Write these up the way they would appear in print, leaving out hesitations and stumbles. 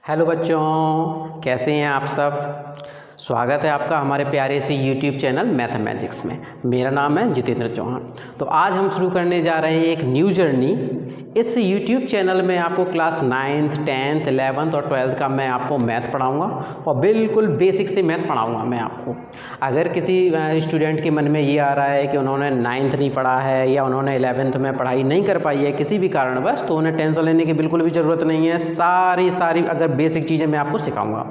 Hello बच्चों, कैसे हैं आप सब। स्वागत है आपका हमारे प्यारे से YouTube चैनल मैथमेटिक्स में। मेरा नाम है जितेंद्र चौहान। तो आज हम शुरू करने जा रहे हैं एक न्यू जर्नी। इस YouTube चैनल में आपको क्लास 9th 10th 11th और 12th का मैं आपको मैथ पढ़ाऊंगा और बिल्कुल बेसिक से मैथ पढ़ाऊंगा मैं आपको। अगर किसी स्टूडेंट के मन में ये आ रहा है कि उन्होंने 9th नहीं पढ़ा है या उन्होंने 11th में पढ़ाई नहीं कर पाई है किसी भी कारणवश, तो उन्हें टेंशन लेने की बिल्कुल भी ज़रूरत नहीं है। सारी अगर बेसिक चीज़ें मैं आपको सिखाऊंगा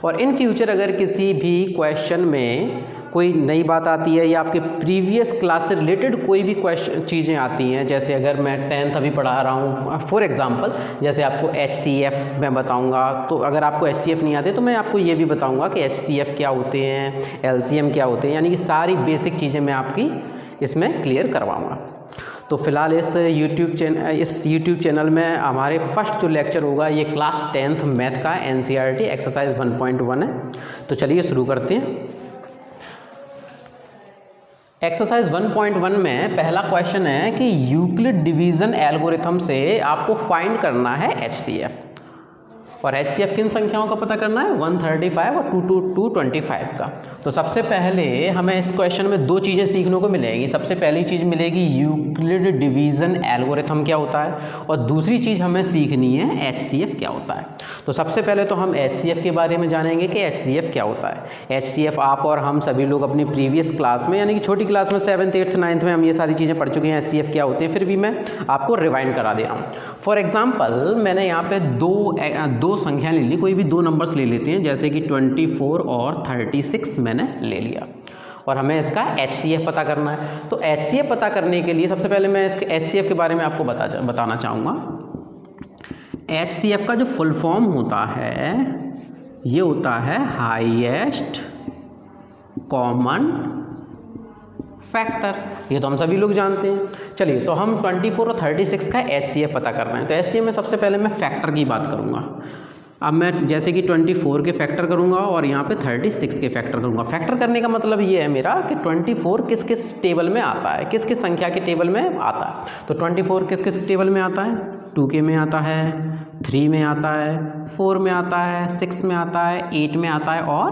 और इन फ्यूचर अगर किसी भी क्वेश्चन में कोई नई बात आती है या आपके प्रीवियस क्लास से रिलेटेड कोई भी क्वेश्चन चीज़ें आती हैं, जैसे अगर मैं 10th अभी पढ़ा रहा हूँ फॉर एग्जांपल, जैसे आपको HCF मैं बताऊँगा, तो अगर आपको HCF नहीं आते तो मैं आपको ये भी बताऊँगा कि HCF क्या होते हैं, LCM क्या होते हैं, यानी कि सारी बेसिक चीज़ें मैं आपकी इसमें क्लियर करवाऊँगा। तो फिलहाल इस यूट्यूब चैनल में हमारे फर्स्ट जो लेक्चर होगा ये क्लास 10th मैथ का NCERT एक्सरसाइज 1.1 है। तो चलिए शुरू करते हैं। एक्सरसाइज 1.1 में पहला क्वेश्चन है कि यूक्लिड डिवीजन एल्गोरिथम से आपको फाइंड करना है HCF, और HCF किन संख्याओं का पता करना है, 135 और 225 का। तो सबसे पहले हमें इस क्वेश्चन में दो चीज़ें सीखने को मिलेगी। सबसे पहली चीज़ मिलेगी यूक्लिड डिवीजन एल्गोरिथम क्या होता है, और दूसरी चीज़ हमें सीखनी है HCF क्या होता है। तो सबसे पहले तो हम HCF के बारे में जानेंगे कि HCF क्या होता है। HCF आप और हम सभी लोग अपनी प्रीवियस क्लास में, यानी कि छोटी क्लास में 7th 8th 9th में हम ये सारी चीज़ें पढ़ चुके हैं HCF क्या होते हैं, फिर भी मैं आपको रिवाइंड करा दे रहा हूँ। फॉर एग्जाम्पल मैंने यहाँ पे दो संख्या ले ली, कोई भी दो नंबर्स ले लेते हैं, जैसे कि 24 और 36 मैंने ले लिया और हमें इसका HCF पता करना है। तो HCF पता करने के लिए सबसे पहले मैं इसके HCF के बारे में आपको बताना चाहूँगा। HCF का जो फुल फॉर्म होता है ये होता है हाईएस्ट कॉमन फैक्टर। ये तो हम सभी लोग जानते हैं। चलिए, तो हम 24 और 36 का HCF पता कर रहे हैं। तो HCF में सबसे पहले मैं फैक्टर की बात करूँगा। अब मैं जैसे कि 24 के फैक्टर करूँगा और यहाँ पे 36 के फैक्टर करूँगा। फैक्टर करने का मतलब ये है मेरा कि 24 किस किस टेबल में आता है, किस किस संख्या के टेबल में आता है। तो 24 किस किस टेबल में आता है, 2 में आता है, 3 में आता है, 4 में आता है, 6 में आता है, 8 में आता है और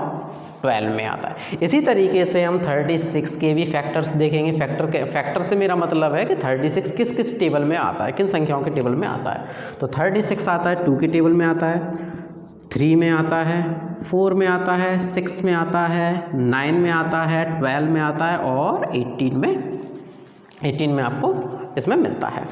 12 में आता है। इसी तरीके से हम 36 के भी फैक्टर्स देखेंगे। फैक्टर से मेरा मतलब है कि 36 किस किस टेबल में आता है, किन संख्याओं के टेबल में आता है। तो 36 आता है 2 के टेबल में आता है, 3 में आता है, 4 में आता है, 6 में आता है, 9 में आता है, 12 में आता है और 18 में आपको इसमें मिलता है।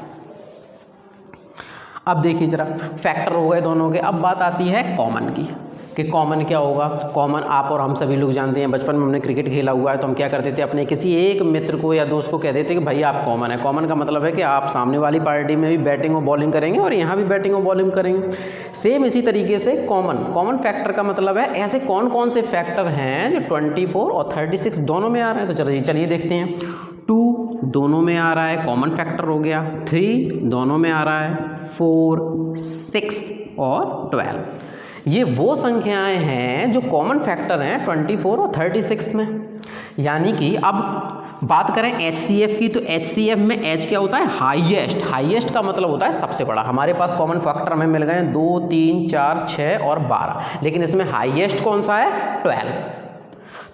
अब देखिए जरा, फैक्टर हो गए दोनों के। अब बात आती है कॉमन की, कि कॉमन क्या होगा। कॉमन आप और हम सभी लोग जानते हैं, बचपन में हमने क्रिकेट खेला हुआ है, तो हम क्या करते थे, अपने किसी एक मित्र को या दोस्त को कह देते कि भाई आप कॉमन है। कॉमन का मतलब है कि आप सामने वाली पार्टी में भी बैटिंग और बॉलिंग करेंगे और यहाँ भी बैटिंग और बॉलिंग करेंगे। सेम इसी तरीके से कॉमन फैक्टर का मतलब है ऐसे कौन कौन से फैक्टर हैं जो 24 और 36 दोनों में आ रहे हैं। तो चलिए देखते हैं। 2 दोनों में आ रहा है, कॉमन फैक्टर हो गया। 3 दोनों में आ रहा है, 4 6 और 12 ये वो संख्याएं हैं जो कॉमन फैक्टर हैं 24 और 36 में। यानी कि अब बात करें HCF की, तो HCF में H क्या होता है, हाईएस्ट का मतलब होता है सबसे बड़ा। हमारे पास कॉमन फैक्टर हमें मिल गए 2 3 4 6 और 12, लेकिन इसमें हाईएस्ट कौन सा है, 12।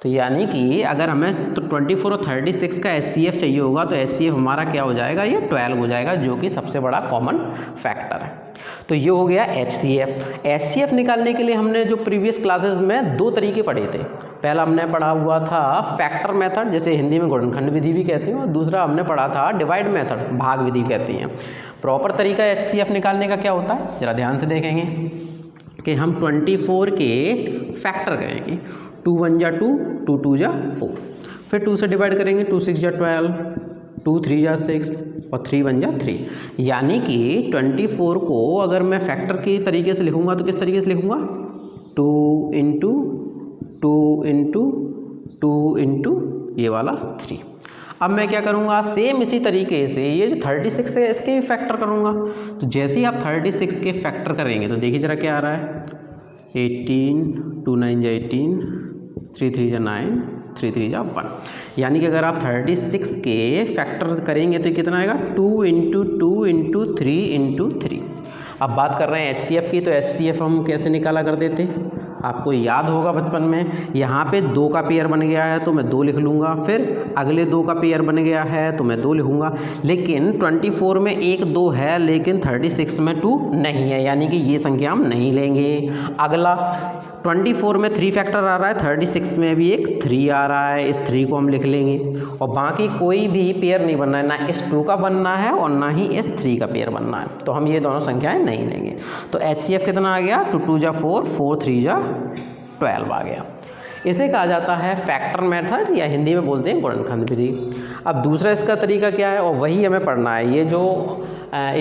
तो यानी कि अगर हमें तो 24 और 36 का HCF चाहिए होगा तो HCF हमारा क्या हो जाएगा, ये 12 हो जाएगा, जो कि सबसे बड़ा कॉमन फैक्टर है। तो ये हो गया HCF निकालने के लिए हमने जो प्रीवियस क्लासेस में दो तरीके पढ़े थे। पहला हमने पढ़ा हुआ था फैक्टर मेथड, जैसे हिंदी में गुणनखंड विधि भी कहते हैं, और दूसरा हमने पढ़ा था डिवाइड मेथड, भाग विधि कहते हैं। प्रॉपर तरीका HCF निकालने का क्या होता है, ज़रा ध्यान से देखेंगे कि हम 24 के फैक्टर करेंगे। 2 1 जा 2, 2 2 जा 4, फिर 2 से डिवाइड करेंगे, 2 6 जा 12, 2 3 जा 6 और 3 1 जा 3। यानी कि 24 को अगर मैं फैक्टर के तरीके से लिखूंगा तो किस तरीके से लिखूंगा, 2 इंटू 2 इंटू 2 इंटू ये वाला 3। अब मैं क्या करूँगा, सेम इसी तरीके से ये जो 36 है इसके भी फैक्टर करूँगा। तो जैसे ही आप 36 के फैक्टर करेंगे तो देखिए ज़रा क्या आ रहा है, 18, 2 9 जा 18, 3 3 जा 9, 3 3 जा 1। यानी कि अगर आप 36 के फैक्टर करेंगे तो कितना आएगा, 2 इंटू 2 इंटू 3 इंटू 3। अब बात कर रहे हैं HCF की, तो HCF हम कैसे निकाला करते थे, आपको याद होगा बचपन में, यहाँ पे 2 का पेयर बन गया है तो मैं 2 लिख लूँगा, फिर अगले 2 का पेयर बन गया है तो मैं 2 लिखूँगा। लेकिन 24 में 1 2 है लेकिन 36 में 2 नहीं है, यानी कि ये संख्या हम नहीं लेंगे। अगला 24 में 3 फैक्टर आ रहा है, 36 में भी एक 3 आ रहा है, इस 3 को हम लिख लेंगे। और बाकी कोई भी पेयर नहीं बनना है, ना इस 2 का बनना है और ना ही इस 3 का पेयर बनना है, तो हम ये दोनों संख्याएं नहीं लेंगे। तो HCF कितना आ गया, 2 2 जा 4, 4 3 जा 12 आ गया। इसे कहा जाता है फैक्टर मेथड या हिंदी में बोलते हैं गुणनखंड विधि। अब दूसरा इसका तरीका क्या है और वही हमें पढ़ना है। ये जो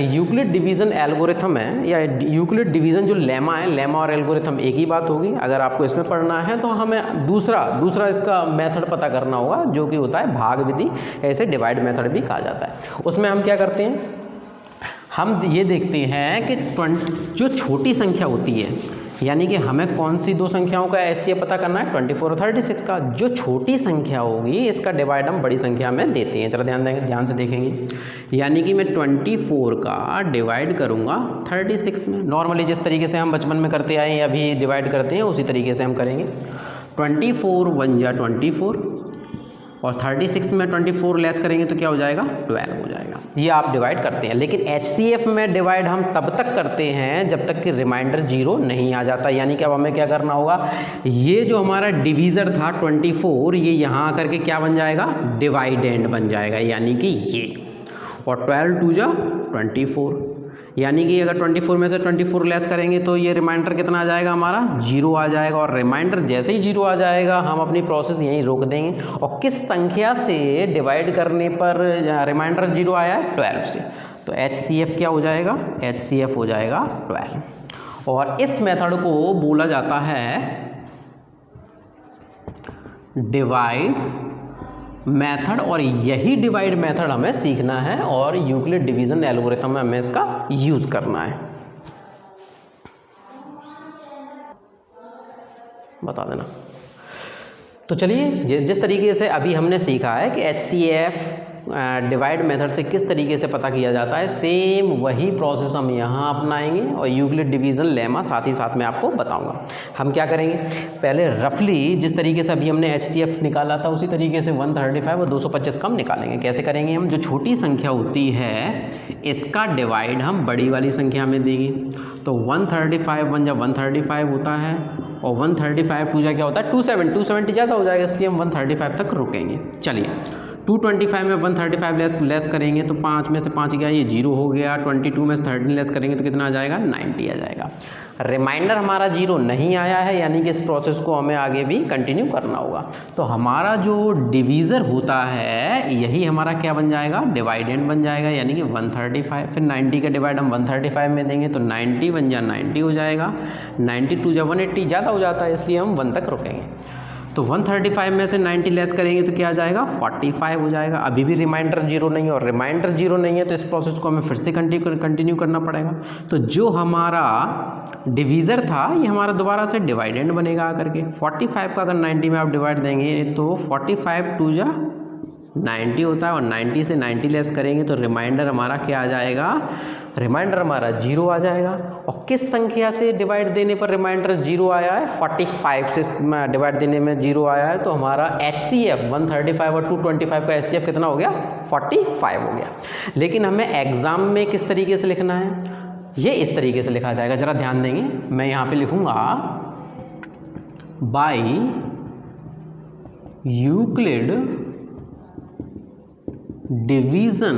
यूक्लिड डिवीज़न एल्गोरिथम है या यूक्लिड डिवीज़न जो लेमा है, लेमा और एल्गोरिथम एक ही बात होगी। अगर आपको इसमें पढ़ना है तो हमें दूसरा इसका मेथड पता करना होगा जो कि होता है भाग विधि, ऐसे डिवाइड मेथड भी कहा जाता है। उसमें हम क्या करते हैं, हम ये देखते हैं कि जो छोटी संख्या होती है, यानी कि हमें कौन सी 2 संख्याओं का HCF पता करना है, 24 और 36 का। जो छोटी संख्या होगी इसका डिवाइड हम बड़ी संख्या में देते हैं। चलो ध्यान से देखेंगे, यानी कि मैं 24 का डिवाइड करूँगा 36 में। नॉर्मली जिस तरीके से हम बचपन में करते आए हैं अभी डिवाइड करते हैं उसी तरीके से हम करेंगे। 24 1 जा 24 और 36 में 24 लेस करेंगे तो क्या हो जाएगा, 12 हो जाएगा। ये आप डिवाइड करते हैं। लेकिन HCF में डिवाइड हम तब तक करते हैं जब तक कि रिमाइंडर 0 नहीं आ जाता। यानी कि अब हमें क्या करना होगा, ये जो हमारा डिवीज़र था 24, ये यहाँ आकर के क्या बन जाएगा, डिवाइडेंड बन जाएगा, यानी कि ये। और 12 2 जा 24, यानी कि अगर 24 में से 24 लेस करेंगे तो ये रिमाइंडर कितना आ जाएगा, हमारा 0 आ जाएगा। और रिमाइंडर जैसे ही 0 आ जाएगा हम अपनी प्रोसेस यहीं रोक देंगे। और किस संख्या से डिवाइड करने पर रिमाइंडर 0 आया है, 12 से। तो HCF क्या हो जाएगा, HCF हो जाएगा 12। और इस मेथड को बोला जाता है डिवाइड मेथड, और यही डिवाइड मेथड हमें सीखना है और यूक्लिड डिवीज़न एल्गोरिथम में हमें इसका यूज़ करना है। बता देना। तो चलिए, जिस तरीके से अभी हमने सीखा है कि HCF डिवाइड मेथड से किस तरीके से पता किया जाता है, सेम वही प्रोसेस हम यहाँ अपनाएंगे और यूक्लिड डिवीज़न लेमा साथ ही साथ में आपको बताऊंगा। हम क्या करेंगे, पहले रफली जिस तरीके से अभी हमने HCF निकाला था उसी तरीके से 135 और 225 का हम निकालेंगे। कैसे करेंगे, हम जो छोटी संख्या होती है इसका डिवाइड हम बड़ी वाली संख्या में देंगे। तो 135 1 जा 135 होता है और 135 2 जा क्या होता है, 270 ज़्यादा हो जाएगा, इसलिए हम 135 तक रुकेंगे। चलिए 225 में 135 लेस करेंगे तो 5 में से 5 गया, ये 0 हो गया। 22 में से 13 लेस करेंगे तो कितना आ जाएगा, 90 आ जाएगा। रिमाइंडर हमारा 0 नहीं आया है, यानी कि इस प्रोसेस को हमें आगे भी कंटिन्यू करना होगा। तो हमारा जो डिवीज़र होता है यही हमारा क्या बन जाएगा, डिवाइडेंड बन जाएगा, यानी कि 135। फिर 90 का डिवाइड हम 135 में देंगे तो 90 1 जा 90 हो जाएगा, 92 जा 180 ज़्यादा हो जाता है, इसलिए हम 1 तक रुकेंगे। तो 135 में से 90 लेस करेंगे तो क्या आ जाएगा, 45 हो जाएगा। अभी भी रिमाइंडर 0 नहीं है और रिमाइंडर 0 नहीं है तो इस प्रोसेस को हमें फिर से कंटिन्यू करना पड़ेगा। तो जो हमारा डिवीज़र था ये हमारा दोबारा से डिवाइडेंड बनेगा आकर के। 45 का अगर 90 में आप डिवाइड देंगे तो 45 2 जा 90 होता है और 90 से 90 लेस करेंगे तो रिमाइंडर हमारा क्या आ जाएगा, रिमाइंडर हमारा 0 आ जाएगा। और किस संख्या से डिवाइड देने पर रिमाइंडर 0 आया है, 45 से डिवाइड देने में 0 आया है, तो हमारा HCF 135 और 225 का HCF कितना हो गया, 45 हो गया। लेकिन हमें एग्ज़ाम में किस तरीके से लिखना है, ये इस तरीके से लिखा जाएगा, ज़रा ध्यान देंगे। मैं यहाँ पे लिखूँगा बाई यूक्लिड डिवीज़न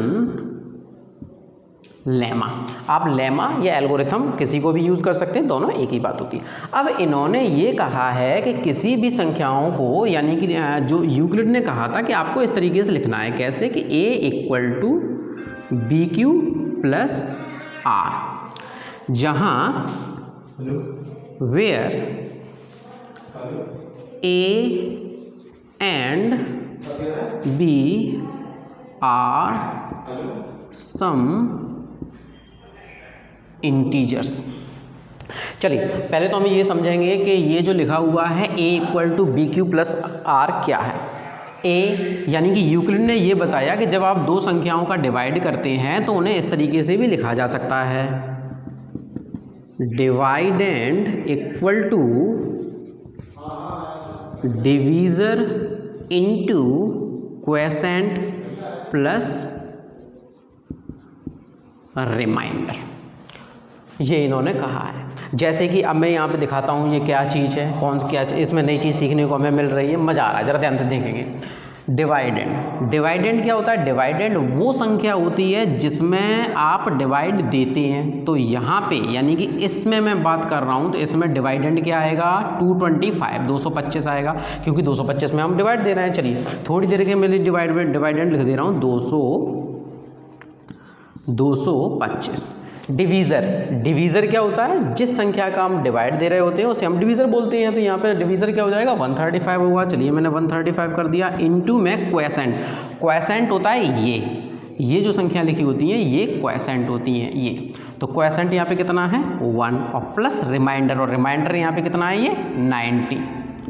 लेमा। आप लेमा या एल्गोरिथम किसी को भी यूज़ कर सकते हैं, दोनों एक ही बात होती है। अब इन्होंने ये कहा है कि किसी भी संख्याओं को, यानी कि जो यूक्लिड ने कहा था कि आपको इस तरीके से लिखना है, कैसे कि A = BQ + R, जहाँ where A and B are some integers. चलिए पहले तो हम ये समझेंगे कि ये जो लिखा हुआ है A = BQ + R क्या है। A यानी कि यूक्लिड ने ये बताया कि जब आप दो संख्याओं का डिवाइड करते हैं तो उन्हें इस तरीके से भी लिखा जा सकता है, dividend equal to divisor into quotient plus remainder, ये इन्होंने कहा है। जैसे कि अब मैं यहाँ पे दिखाता हूँ ये क्या चीज़ है, कौन सी क्या इसमें नई चीज़ सीखने को हमें मिल रही है, मज़ा आ रहा है, ज़रा ध्यान से देखेंगे। डिवाइडेंड क्या होता है? डिवाइडेंड वो संख्या होती है जिसमें आप डिवाइड देते हैं। तो यहाँ पे यानी कि इसमें मैं बात कर रहा हूँ, तो इसमें डिवाइडेंड क्या आएगा? 225 225 आएगा, क्योंकि 225 में हम डिवाइड दे रहे हैं। चलिए थोड़ी देर के मेरे डिवाइडेंड लिख दे रहा हूँ 225। डिवीज़र क्या होता है? जिस संख्या का हम डिवाइड दे रहे होते हैं उसे हम डिवीज़र बोलते हैं। तो यहाँ पे डिवीज़र क्या हो जाएगा? 135 होगा। चलिए मैंने 135 कर दिया। इनटू में क्वेसेंट होता है ये जो संख्या लिखी होती है ये क्वेसेंट होती हैं ये। तो क्वेसेंट यहाँ पे कितना है? 1 और प्लस रिमाइंडर, और रिमाइंडर यहाँ पे कितना है? ये 90,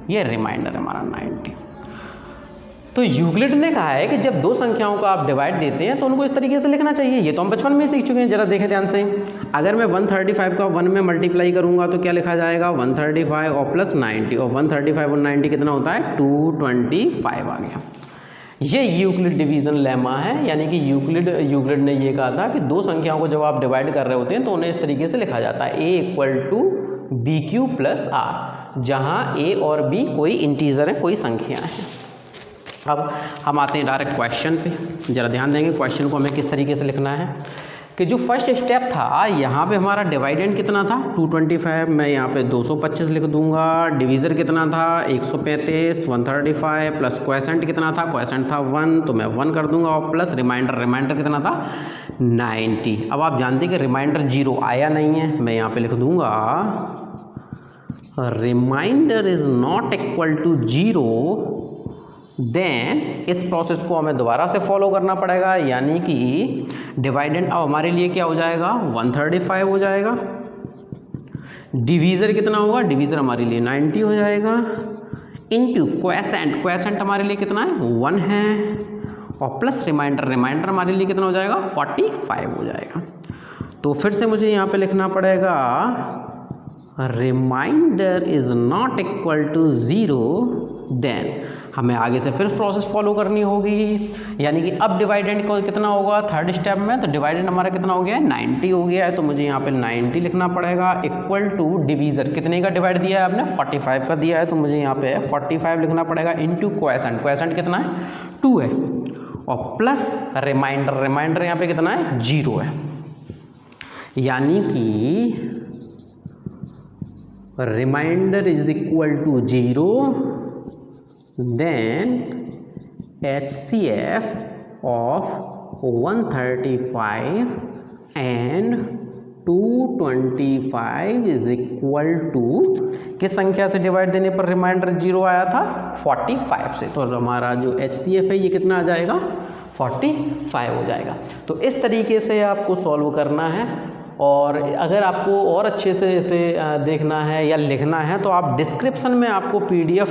ये रिमाइंडर हमारा 90। तो यूक्लिड ने कहा है कि जब दो संख्याओं का आप डिवाइड देते हैं तो उनको इस तरीके से लिखना चाहिए। ये तो हम बचपन में सीख चुके हैं, जरा देखें ध्यान से। अगर मैं 135 का 1 में मल्टीप्लाई करूंगा तो क्या लिखा जाएगा? 135 और प्लस 90, और 135 और 90 कितना होता है? 225 आ गया। ये यूक्लिड डिवीज़न लेमा है, यानी कि यूक्लिड ने ये कहा था कि दो संख्याओं को जब आप डिवाइड कर रहे होते हैं तो उन्हें इस तरीके से लिखा जाता है, a = bq + r, जहाँ a और b कोई इंटीजर है, कोई संख्या है। अब हम आते हैं डायरेक्ट क्वेश्चन पे, ज़रा ध्यान देंगे क्वेश्चन को हमें किस तरीके से लिखना है। कि जो फर्स्ट स्टेप था यहाँ पे हमारा डिवाइडेंड कितना था? 225, मैं यहाँ पे 225 लिख दूंगा। डिवीज़र कितना था? 135, 135 प्लस क्वेसेंट कितना था? क्वेसेंट था 1, तो मैं 1 कर दूंगा, और प्लस रिमाइंडर कितना था? 90। अब आप जानते हैं कि रिमाइंडर 0 आया नहीं है, मैं यहाँ पे लिख दूंगा remainder is not equal to 0, then इस प्रोसेस को हमें दोबारा से फॉलो करना पड़ेगा, यानी कि डिवाइडेंड अब हमारे लिए क्या हो जाएगा? 135 हो जाएगा। डिवीज़र कितना होगा? डिवीज़र हमारे लिए 90 हो जाएगा। इनटू क्वेसेंट हमारे लिए कितना है? 1 है, और प्लस रिमाइंडर हमारे लिए कितना हो जाएगा? 45 हो जाएगा। तो फिर से मुझे यहाँ पे लिखना पड़ेगा remainder is not equal to 0, then हमें आगे से फिर प्रोसेस फॉलो करनी होगी, यानी कि अब डिवाइडेंड को कितना होगा थर्ड स्टेप में? तो डिवाइडेंड हमारा कितना हो गया है? 90 हो गया है। तो मुझे यहाँ पे 90 लिखना पड़ेगा, इक्वल टू डिवीज़र कितने का डिवाइड दिया है आपने? 45 का दिया है, तो मुझे यहाँ पे 45 लिखना पड़ेगा। इनटू क्वेसेंट कितना है? 2 है, और प्लस रिमाइंडर यहाँ पे कितना है? 0 है, यानी कि remainder is equal to 0, then HCF of 135 and 225 is equal to किस संख्या से डिवाइड देने पर रिमाइंडर 0 आया था? 45 से। तो हमारा जो HCF है ये कितना आ जाएगा? 45 हो जाएगा। तो इस तरीके से आपको सॉल्व करना है, और अगर आपको और अच्छे से इसे देखना है या लिखना है तो आप डिस्क्रिप्शन में आपको PDF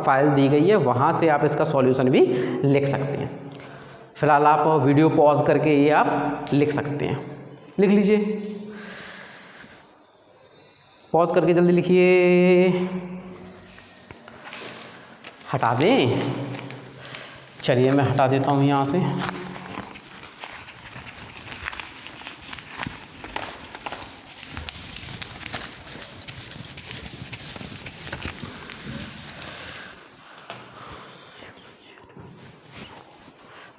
फाइल दी गई है, वहाँ से आप इसका सॉल्यूशन भी लिख सकते हैं। फिलहाल आप वीडियो पॉज करके ये आप लिख सकते हैं, लिख लीजिए, पॉज करके जल्दी लिखिए। हटा दें? चलिए मैं हटा देता हूँ यहाँ से।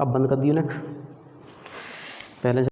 अब बंद कर दियो ना, पहले